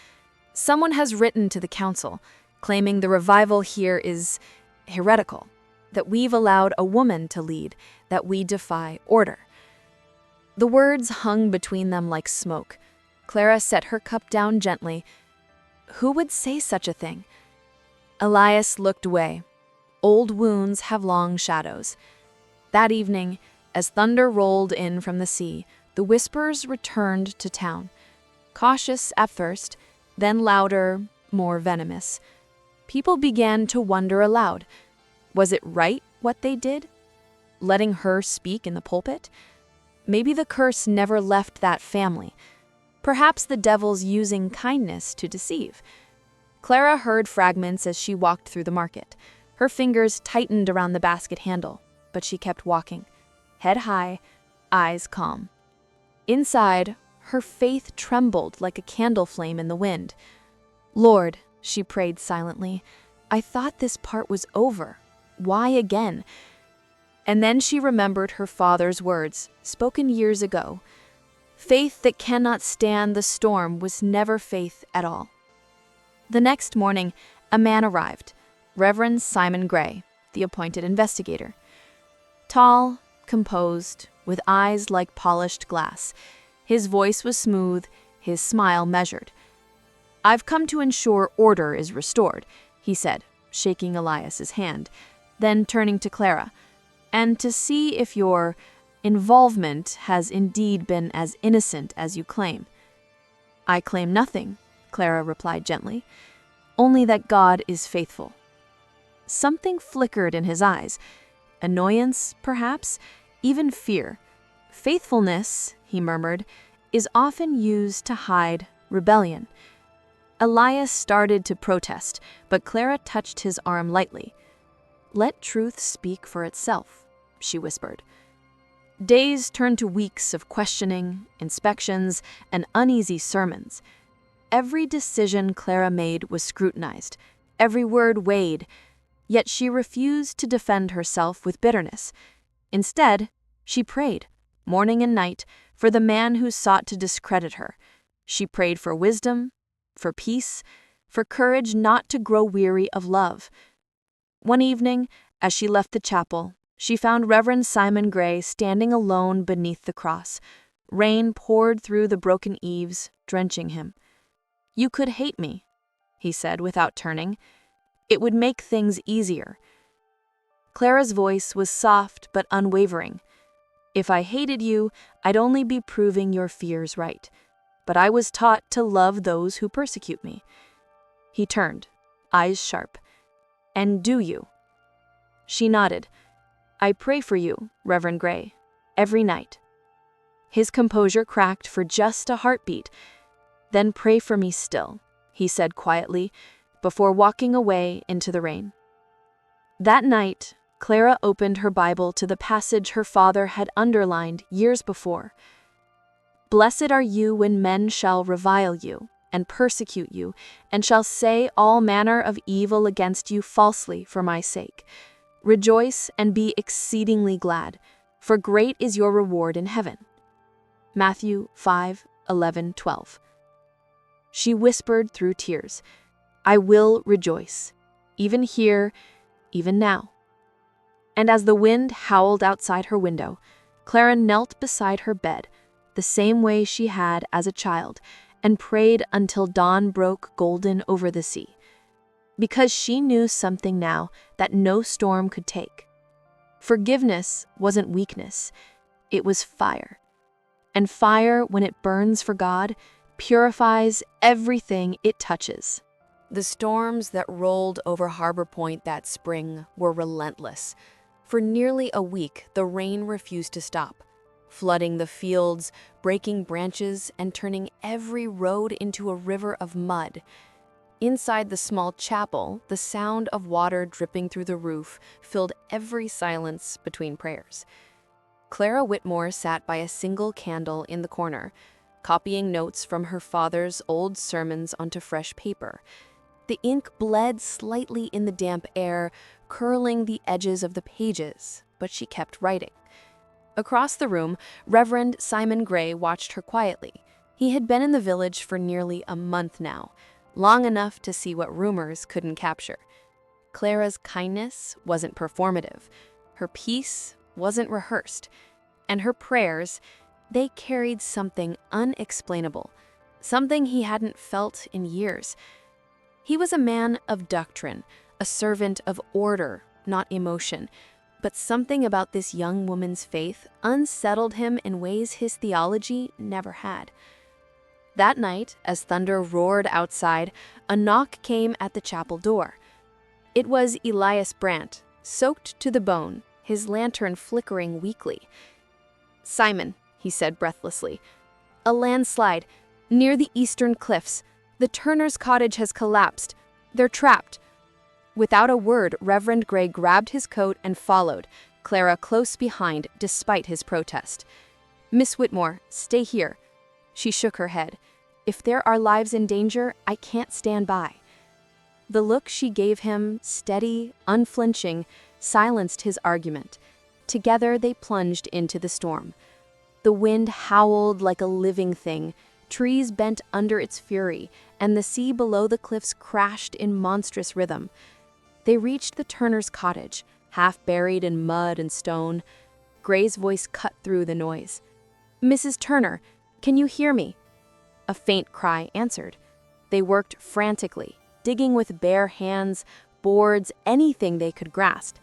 A: "Someone has written to the council, claiming the revival here is heretical, that we've allowed a woman to lead, that we defy order." The words hung between them like smoke. Clara set her cup down gently. Who would say such a thing? Elias looked away. Old wounds have long shadows. That evening, as thunder rolled in from the sea, the whispers returned to town. Cautious at first, then louder, more venomous. People began to wonder aloud. Was it right what they did? Letting her speak in the pulpit? Maybe the curse never left that family. Perhaps the devil's using kindness to deceive. Clara heard fragments as she walked through the market. Her fingers tightened around the basket handle, but she kept walking, head high, eyes calm. Inside, her faith trembled like a candle flame in the wind. "Lord," she prayed silently, "I thought this part was over. Why again?" And then she remembered her father's words, spoken years ago. Faith that cannot stand the storm was never faith at all. The next morning, a man arrived, Reverend Simon Gray, the appointed investigator. Tall, composed, with eyes like polished glass. His voice was smooth, his smile measured. "I've come to ensure order is restored," he said, shaking Elias's hand, then turning to Clara, "and to see if your involvement has indeed been as innocent as you claim." "I claim nothing," Clara replied gently, "only that God is faithful." Something flickered in his eyes. Annoyance, perhaps, even fear. "Faithfulness," he murmured, "is often used to hide rebellion." Elias started to protest, but Clara touched his arm lightly. "Let truth speak for itself," she whispered. Days turned to weeks of questioning, inspections, and uneasy sermons. Every decision Clara made was scrutinized, every word weighed, yet she refused to defend herself with bitterness. Instead, she prayed, morning and night, for the man who sought to discredit her. She prayed for wisdom, for peace,
B: for courage not to grow weary of love. One evening, as she left the chapel, she found Reverend Simon Gray standing alone beneath the cross. Rain poured through the broken eaves, drenching him. "You could hate me," he said without turning. "It would make things easier." Clara's voice was soft but unwavering. "If I hated you, I'd only be proving your fears right. But I was taught to love those who persecute me." He turned, eyes sharp. "And do you?" She nodded. "I pray for you, Reverend Gray, every night." His composure cracked for just a heartbeat. "Then pray for me still," he said quietly, before walking away into the rain. That night, Clara opened her Bible to the passage her father had underlined years before. "Blessed are you when men shall revile you, and persecute you, and shall say all manner of evil against you falsely for my sake. Rejoice and be exceedingly glad, for great is your reward in heaven." Matthew 5:11-12. She whispered through tears, "I will rejoice, even here, even now." And as the wind howled outside her window, Clara knelt beside her bed, the same way she had as a child, and prayed until dawn broke golden over the sea. Because she knew something now that no storm could take. Forgiveness wasn't weakness, it was fire. And fire, when it burns for God, purifies everything it touches.
A: The storms that rolled over Harbor Point that spring were relentless. For nearly a week, the rain refused to stop, flooding the fields, breaking branches, and turning every road into a river of mud. Inside the small chapel, the sound of water dripping through the roof filled every silence between prayers. Clara Whitmore sat by a single candle in the corner, copying notes from her father's old sermons onto fresh paper. The ink bled slightly in the damp air, curling the edges of the pages, but she kept writing. Across the room, Reverend Simon Gray watched her quietly. He had been in the village for nearly a month now, long enough to see what rumors couldn't capture. Clara's kindness wasn't performative, her peace wasn't rehearsed, and her prayers, they carried something unexplainable, something he hadn't felt in years. He was a man of doctrine, a servant of order, not emotion, but something about this young woman's faith unsettled him in ways his theology never had. That night, as thunder roared outside, a knock came at the chapel door. It was Elias Brandt, soaked to the bone, his lantern flickering weakly. "Simon," he said breathlessly, "a landslide near the eastern cliffs. The Turner's cottage has collapsed. They're trapped." Without a word, Reverend Gray grabbed his coat and followed, Clara close behind despite his protest. "Miss Whitmore, stay here." She shook her head. "If there are lives in danger, I can't stand by." The look she gave him, steady, unflinching, silenced his argument. Together they plunged into the storm. The wind howled like a living thing, trees bent under its fury, and the sea below the cliffs crashed in monstrous rhythm. They reached the Turner's cottage, half buried in mud and stone. Gray's voice cut through the noise. "Mrs. Turner, can you hear me?" A faint cry answered. They worked frantically, digging with bare hands, boards, anything they could grasp.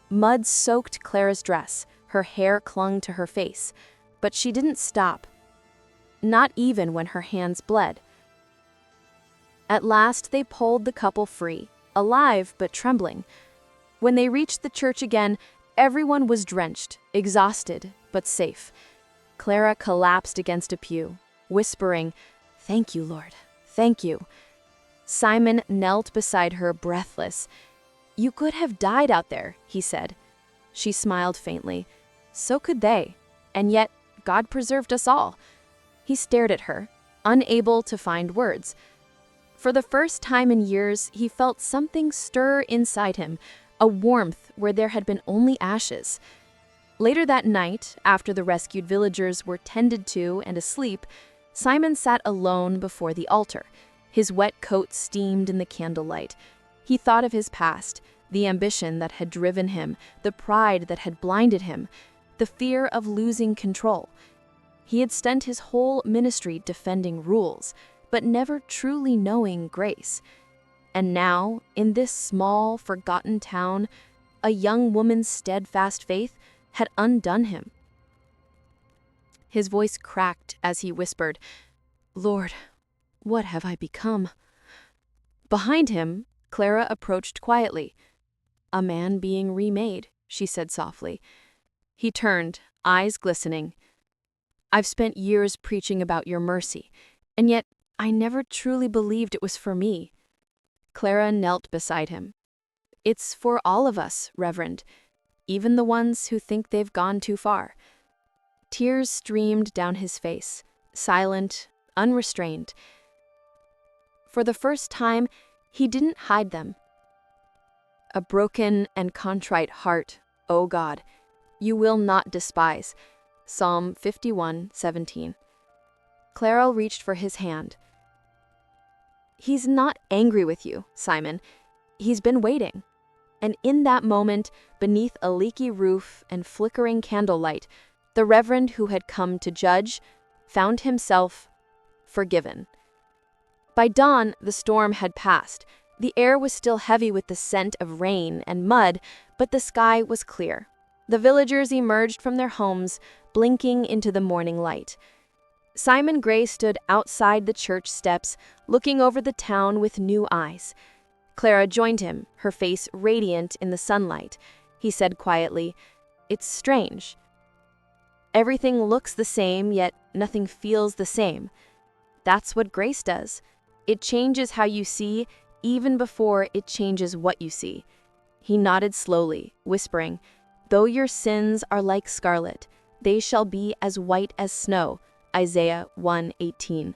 A: Mud soaked Clara's dress, her hair clung to her face, but she didn't stop. Not even when her hands bled. At last they pulled the couple free, alive but trembling. When they reached the church again, everyone was drenched, exhausted, but safe. Clara collapsed against a pew, whispering, "Thank you, Lord, thank you." Simon knelt beside her, breathless. "You could have died out there," he said. She smiled faintly. "So could they, and yet God preserved us all." He stared at her, unable to find words. For the first time in years, he felt something stir inside him, a warmth where there had been only ashes. Later that night, after the rescued villagers were tended to and asleep, Simon sat alone before the altar,
B: His wet coat steamed in the candlelight. He thought of his past, the ambition that had driven him, the pride that had blinded him, the fear of losing control. He had spent his whole ministry defending rules, but never truly knowing grace. And now, in this small, forgotten town, a young woman's steadfast faith had undone him. His voice cracked as he whispered, "Lord, what have I become?" Behind him, Clara approached quietly. "A man being remade," she said softly. He turned, eyes glistening. "I've spent years preaching about your mercy, and yet I never truly believed it was for me." Clara knelt beside him. "It's for all of us, Reverend, even the ones who think they've gone too far." Tears streamed down his face, silent, unrestrained. For the first time, he didn't hide them. "A broken and contrite heart, O God, you will not despise." Psalm 51:17. Clara reached for his hand. "He's not angry with you, Simon. He's been waiting." And in that moment, beneath a leaky roof and flickering candlelight, the Reverend who had come to judge found himself forgiven. By dawn, the storm had passed. The air was still heavy with the scent of rain and mud, but the sky was clear. The villagers emerged from their homes, blinking into the morning light. Simon Gray stood outside the church steps, looking over the town with new eyes. Clara joined him, her face radiant in the sunlight. He said quietly, "It's strange. Everything looks the same, yet nothing feels the same. That's what grace does. It changes how you see, even before it changes what you see." He nodded slowly, whispering, "Though your sins are like scarlet, they shall be as white as snow." Isaiah 1:18.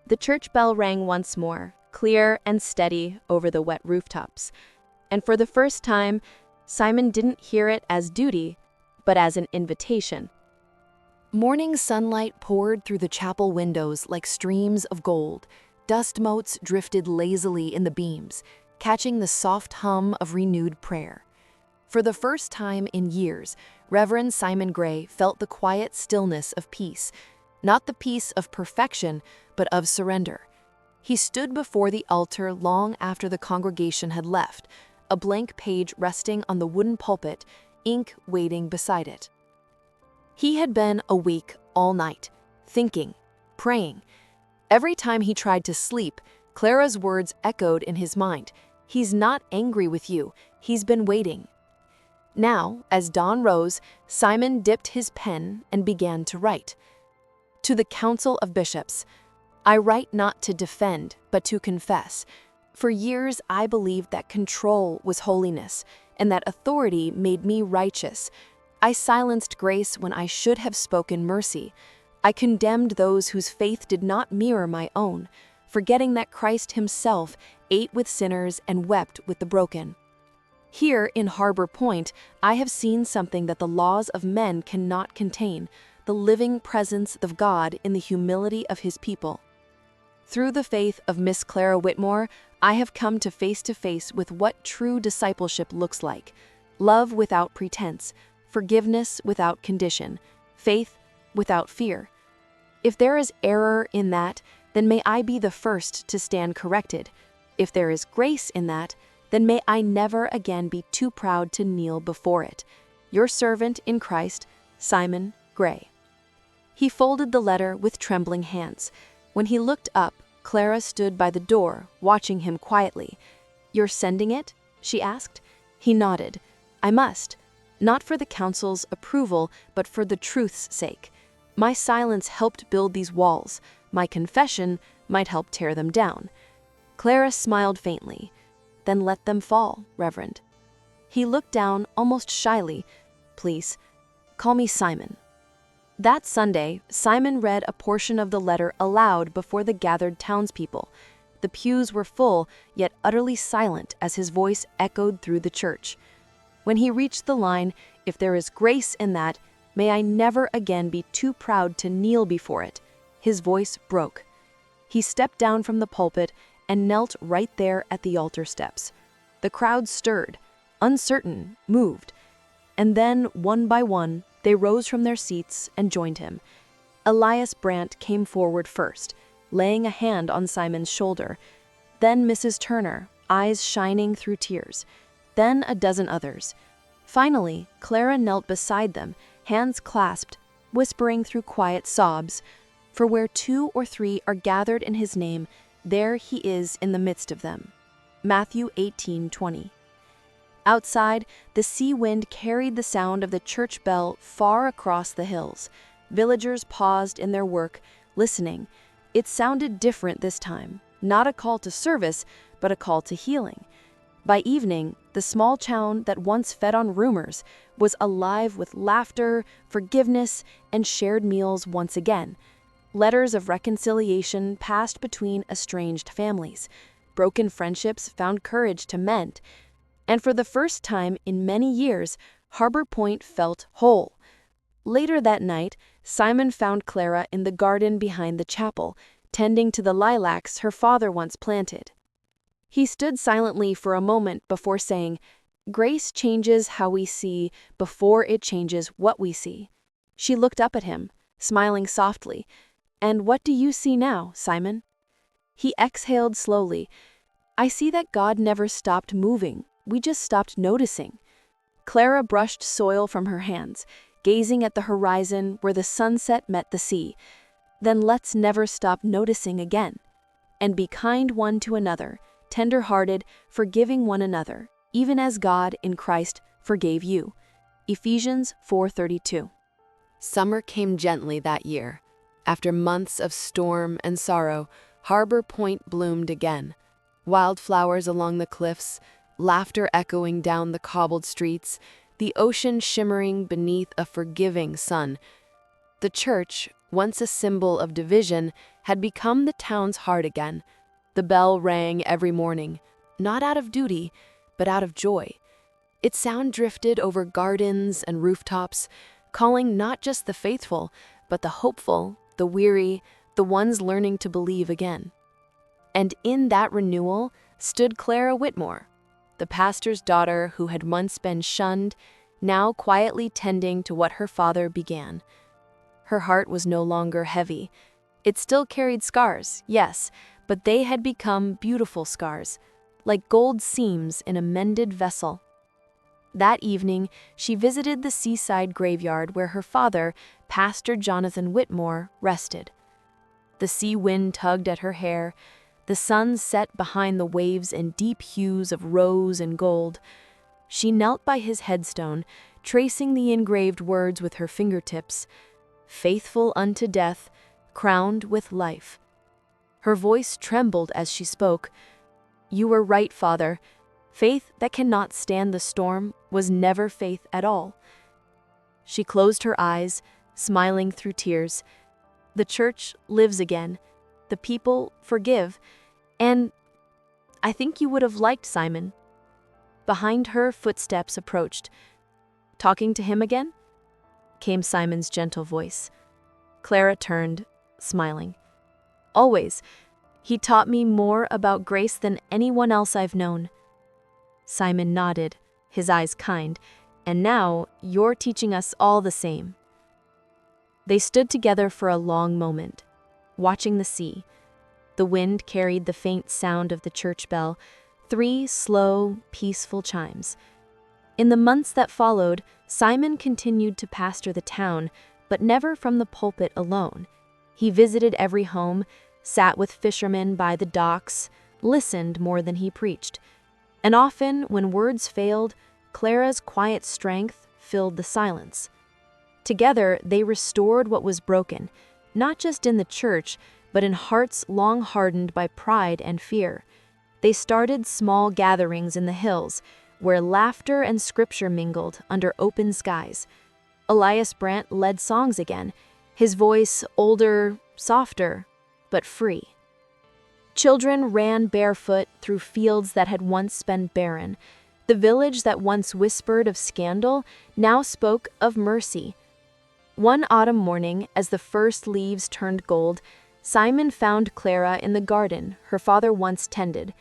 B: The church bell rang once more, clear and steady over the wet rooftops. And for the first time, Simon didn't hear it as duty, but as an invitation.
A: Morning sunlight poured through the chapel windows like streams of gold. Dust motes drifted lazily in the beams, catching the soft hum of renewed prayer. For the first time in years, Reverend Simon Gray felt the quiet stillness of peace, not the peace of perfection, but of surrender. He stood before the altar long after the congregation had left, a blank page resting on the wooden pulpit, ink waiting beside it. He had been awake all night, thinking, praying. Every time he tried to sleep, Clara's words echoed in his mind. "He's not angry with you. He's been waiting." Now, as dawn rose, Simon dipped his pen and began to write. "To the Council of Bishops, I write not to defend, but to confess. For years I believed that control was holiness, and that authority made me righteous. I silenced grace when I should have spoken mercy. I condemned those whose faith did not mirror my own, forgetting that Christ himself ate with sinners and wept with the broken. Here in Harbor Point, I have seen something that the laws of men cannot contain, the living presence of God in the humility of his people. Through the faith of Miss Clara Whitmore, I have come to face with what true discipleship looks like: love without pretense, forgiveness without condition, faith without fear. If there is error in that, then may I be the first to stand corrected. If there is grace in that, then may I never again be too proud to kneel before it. Your servant in Christ, Simon Gray." He folded the letter with trembling hands. When he looked up, Clara stood by the door, watching him quietly. "You're sending it?" she asked. He nodded. "I must. Not for the council's approval, but for the truth's sake. My silence helped build these walls. My confession might help tear them down." Clara smiled faintly. "Then let them fall, Reverend." He looked down almost shyly. "Please, call me Simon." That Sunday, Simon read a portion of the letter aloud before the gathered townspeople. The pews were full, yet utterly silent as his voice echoed through the church. When he reached the line, "If there is grace in that, may I never again be too proud to kneel before it," his voice broke.
B: He stepped down from the pulpit and knelt right there at the altar steps. The crowd stirred, uncertain, moved, and then, one by one, they rose from their seats and joined him. Elias Brandt came forward first, laying a hand on Simon's shoulder. Then Mrs. Turner, eyes shining through tears. Then a dozen others. Finally, Clara knelt beside them, hands clasped, whispering through quiet sobs, "For where 2 or 3 are gathered in his name, there he is in the midst of them." Matthew 18:20. Outside, the sea wind carried the sound of the church bell far across the hills. Villagers paused in their work, listening. It sounded different this time, not a call to service, but a call to healing. By evening, the small town that once fed on rumors was alive with laughter, forgiveness, and shared meals once again. Letters of reconciliation passed between estranged families. Broken friendships found courage to mend. And for the first time in many years, Harbor Point felt whole. Later that night, Simon found Clara in the garden behind the chapel, tending to the lilacs her father once planted. He stood silently for a moment before saying, "Grace changes how we see before it changes what we see." She looked up at him, smiling softly. "And what do you see now, Simon?" He exhaled slowly. "I see that God never stopped moving. We just stopped noticing." Clara brushed soil from her hands, gazing at the horizon where the sunset met the sea. "Then let's never stop noticing again. And be kind one to another, tender-hearted, forgiving one another, even as God in Christ forgave you." Ephesians 4:32.
A: Summer came gently that year. After months of storm and sorrow, Harbor Point bloomed again. Wildflowers along the cliffs, laughter echoing down the cobbled streets, the ocean shimmering beneath a forgiving sun. The church, once a symbol of division, had become the town's heart again. The bell rang every morning, not out of duty, but out of joy. Its sound drifted over gardens and rooftops, calling not just the faithful, but the hopeful, the weary, the ones learning to believe again. And in that renewal stood Clara Whitmore, the pastor's daughter who had once been shunned, now quietly tending to what her father began. Her heart was no longer heavy. It still carried scars, yes, but they had become beautiful scars, like gold seams in a mended vessel. That evening, she visited the seaside graveyard where her father, Pastor Jonathan Whitmore, rested. The sea wind tugged at her hair. The sun set behind the waves in deep hues of rose and gold. She knelt by his headstone, tracing the engraved words with her fingertips, "Faithful unto death, crowned with life." Her voice trembled as she spoke. "You were right, Father. Faith that cannot stand the storm was never faith at all." She closed her eyes, smiling through tears. The church lives again. The people forgive. And I think you would have liked Simon. Behind her, footsteps approached. "Talking to him again?" came Simon's gentle voice. Clara turned, smiling. "Always. He taught me more about grace than anyone else I've known." Simon nodded, his eyes kind. "And now you're teaching us all the same." They stood together for a long moment, watching the sea. The wind carried the faint sound of the church bell, 3 slow, peaceful chimes. In the months that followed, Simon continued to pastor the town, but never from the pulpit alone. He visited every home, sat with fishermen by the docks, listened more than he preached. And often, when words failed, Clara's quiet strength filled the silence. Together, they restored what was broken, not just in the church, but in hearts long hardened by pride and fear. They started small gatherings in the hills, where laughter and scripture mingled under open skies. Elias Brandt led songs again, his voice older, softer, but free. Children ran barefoot through fields that had once been barren. The village that once whispered of scandal now spoke of mercy. One autumn morning, as the first leaves turned gold,
B: Simon found Clara in the garden her father once tended.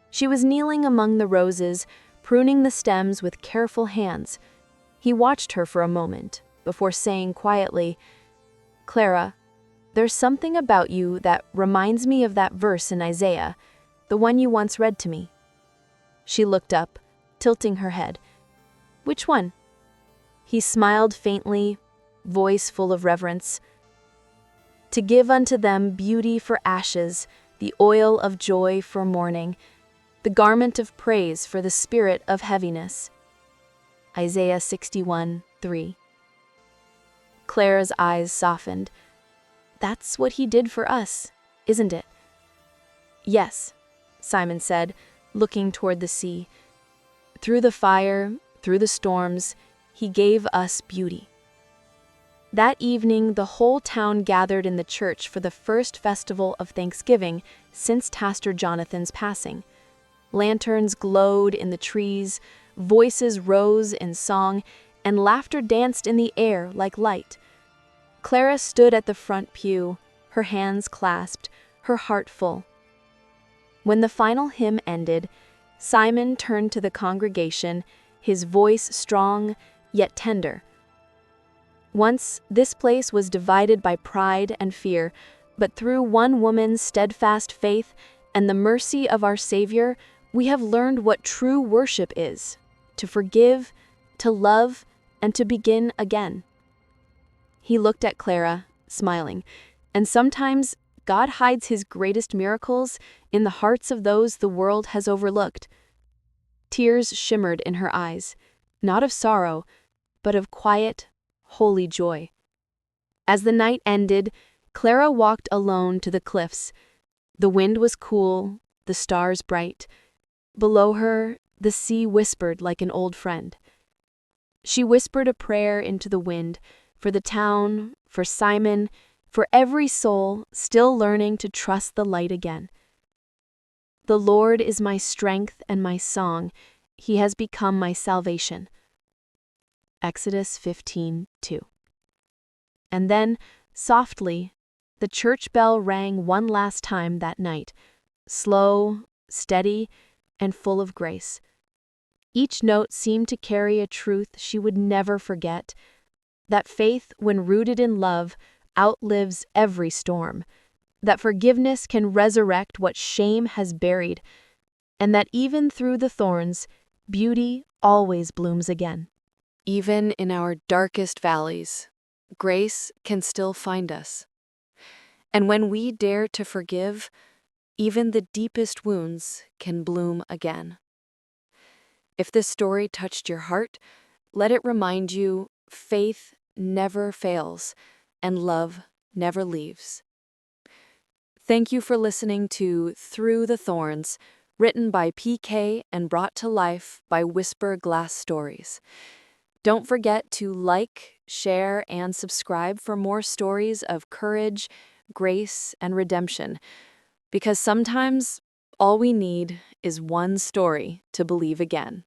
B: She was kneeling among the roses, pruning the stems with careful hands. He watched her for a moment, before saying quietly, "Clara, there's something about you that reminds me of that verse in Isaiah, the one you once read to me." She looked up, tilting her head. "Which one?" He smiled faintly, voice full of reverence. "To give unto them beauty for ashes, the oil of joy for mourning, the garment of praise for the spirit of heaviness." Isaiah 61:3. Clara's eyes softened. "That's what he did for us, isn't it?" "Yes," Simon said, looking toward the sea. "Through the fire, through the storms, he gave us beauty." That evening, the whole town gathered in the church for the first festival of Thanksgiving since Pastor Jonathan's passing. Lanterns glowed in the trees, voices rose in song, and laughter danced in the air like light. Clara stood at the front pew, her hands clasped, her heart full. When the final hymn ended, Simon turned to the congregation, his voice strong yet tender. "Once, this place was divided by pride and fear, but through one woman's steadfast faith and the mercy of our Savior, we have learned what true worship is: to forgive, to love, and to begin again." He looked at Clara, smiling, and sometimes God hides his greatest miracles in the hearts of those the world has overlooked. Tears shimmered in her eyes, not of sorrow, but of quiet, holy joy. As the night ended, Clara walked alone to the cliffs. The wind was cool, the stars bright. Below her, the sea whispered like an old friend. She whispered a prayer into the wind, for the town, for Simon, for every soul still learning to trust the light again. "The Lord is my strength and my song. He has become my salvation." Exodus 15:2. And then, softly, the church bell rang one last time that night, slow, steady, and full of grace. Each note seemed to carry a truth she would never forget: that faith, when rooted in love, outlives every storm, that forgiveness can resurrect what shame has buried, and that even through the thorns, beauty always blooms again.
A: Even in our darkest valleys, grace can still find us. And when we dare to forgive, even the deepest wounds can bloom again. If this story touched your heart, let it remind you faith never fails and love never leaves. Thank you for listening to Through the Thorns, written by PK and brought to life by Whisperglass Stories. Don't forget to like, share, and subscribe for more stories of courage, grace, and redemption, because sometimes all we need is one story to believe again.